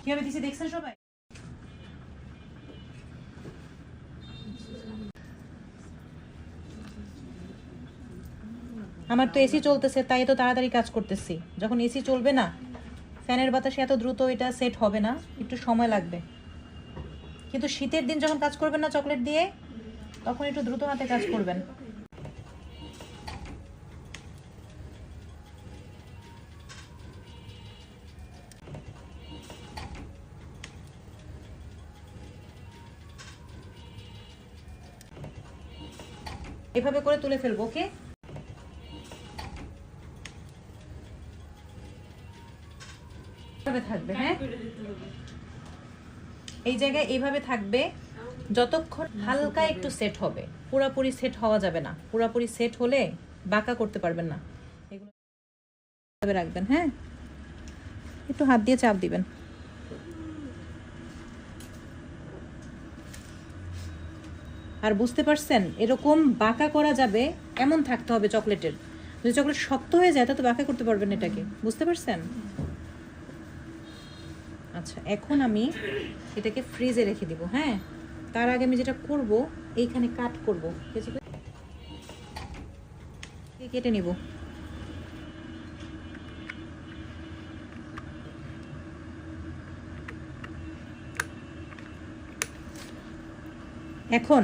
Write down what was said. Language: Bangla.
কিভাবে দিছি দেখছেন সবাই? আমার তো এসি চলতেছে, তাই তো তাড়াতাড়ি কাজ করতেছি। যখন এসি চলবে না, ফ্যানের বাতাসে এত দ্রুত এটা সেট হবে না, একটু সময় লাগবে। কিন্তু শীতের দিন যখন কাজ করবেন না চকলেট দিয়ে, তখন একটু দ্রুত হাতে কাজ করবেন। এভাবে করে তুলে ফেলবো, ওকে? থাকবে, হ্যাঁ, এই জায়গায় এইভাবে থাকবে যতক্ষণ হালকা একটু সেট হবে। পুরাপুরি সেট হওয়া যাবে না, পুরাপুরি সেট হলে বাঁকা করতে পারবেন না। এগুলো রাখবেন, হ্যাঁ, একটু হাত দিয়ে চাপ দিবেন। আর বুঝতে পারছেন, এরকম বাঁকা করা যাবে এমন থাকতে হবে চকলেটের। যদি চকলেট শক্ত হয়ে যায় তো বাঁকা করতে পারবেন এটাকে, বুঝতে পারছেন? আচ্ছা, এখন আমি এটাকে ফ্রিজে রেখে দিব। হ্যাঁ, তার আগে আমি যেটা করব, এইখানে কাট করব, কেটে নিব। এখন